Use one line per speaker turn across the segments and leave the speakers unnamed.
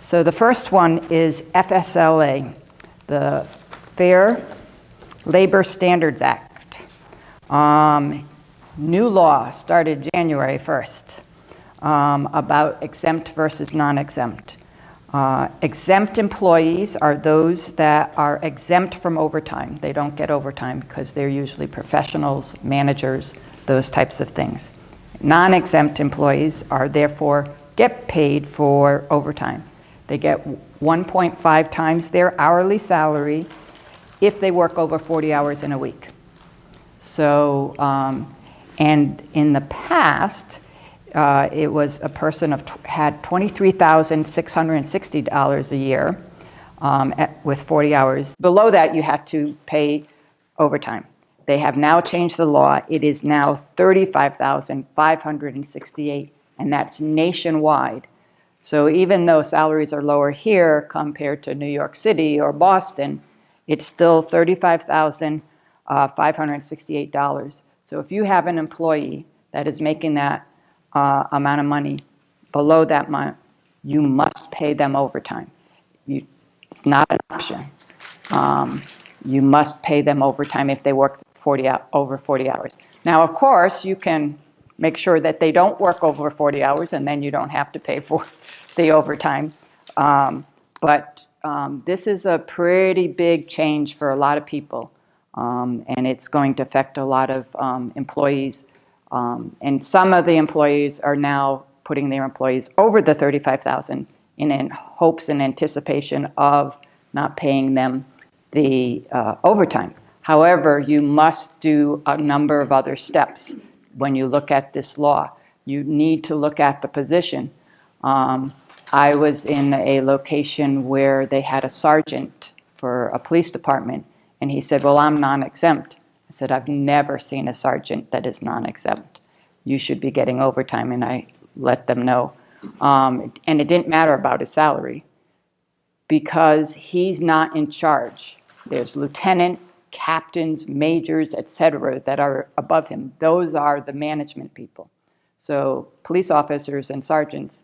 So the first one is FSLA, the Fair Labor Standards Act. New law started January 1st about exempt versus non-exempt. Exempt employees are those that are exempt from overtime. They don't get overtime because they're usually professionals, managers, those types of things. Non-exempt employees are therefore get paid for overtime. They get 1.5 times their hourly salary if they work over 40 hours in a week. So, and in the past, it was a person had $23,660 a year with 40 hours. Below that, you had to pay overtime. They have now changed the law. It is now $35,568, and that's nationwide. So even though salaries are lower here compared to New York City or Boston, it's still $35,568. So if you have an employee that is making that amount of money below that amount, you must pay them overtime. It's not an option. You must pay them overtime if they work over 40 hours. Now, of course, you can make sure that they don't work over 40 hours, and then you don't have to pay for the overtime. But this is a pretty big change for a lot of people, and it's going to affect a lot of employees. And some of the employees are now putting their employees over the $35,000 in hopes and anticipation of not paying them the overtime. However, you must do a number of other steps when you look at this law. You need to look at the position. I was in a location where they had a sergeant for a police department, and he said, well, I'm non-exempt. I said, I've never seen a sergeant that is non-exempt. You should be getting overtime, and I let them know. And it didn't matter about his salary because he's not in charge. There's lieutenants, captains, majors, etc., that are above him. Those are the management people. So police officers and sergeants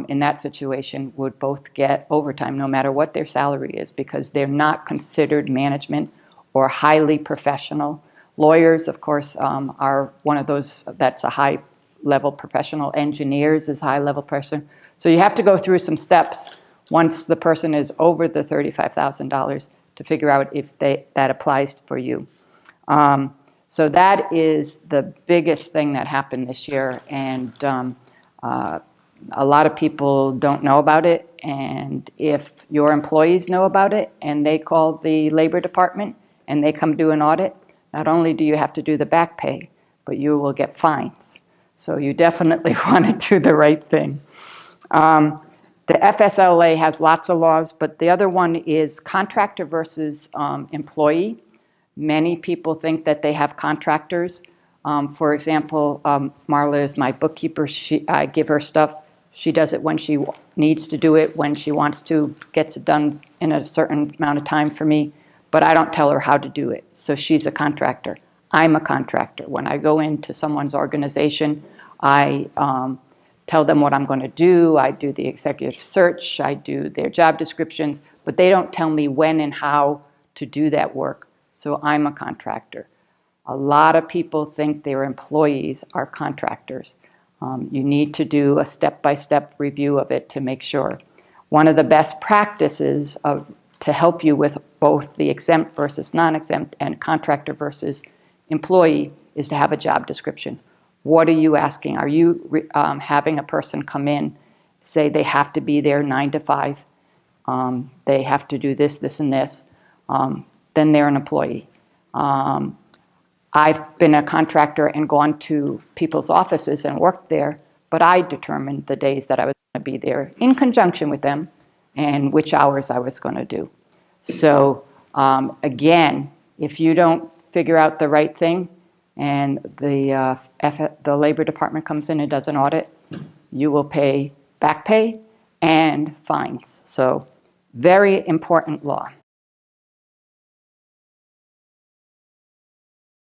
in that situation would both get overtime no matter what their salary is because they're not considered management or highly professional. Lawyers, of course, are one of those that's a high-level professional. Engineers is high-level person. So you have to go through some steps once the person is over the $35,000 to figure out if that applies for you. So that is the biggest thing that happened this year, and a lot of people don't know about it, and if your employees know about it and they call the Labor Department and they come do an audit, not only do you have to do the back pay, but you will get fines. So you definitely want to do the right thing. The FSLA has lots of laws, but the other one is contractor versus employee. Many people think that they have contractors. For example, Marla is my bookkeeper. I give her stuff. She does it when she needs to do it, when she wants to, gets it done in a certain amount of time for me, but I don't tell her how to do it. So she's a contractor. I'm a contractor. When I go into someone's organization, I tell them what I'm going to do. I do the executive search. I do their job descriptions, but they don't tell me when and how to do that work. So I'm a contractor. A lot of people think their employees are contractors. You need to do a step-by-step review of it to make sure. One of the best practices to help you with both the exempt versus non-exempt and contractor versus employee is to have a job description. What are you asking? Are you having a person come in, say they have to be there 9 to 5, they have to do this, this, and this, then they're an employee. I've been a contractor and gone to people's offices and worked there, but I determined the days that I was going to be there in conjunction with them and which hours I was going to do. So again, if you don't figure out the right thing and the Labor Department comes in and does an audit, you will pay back pay and fines. So very important law.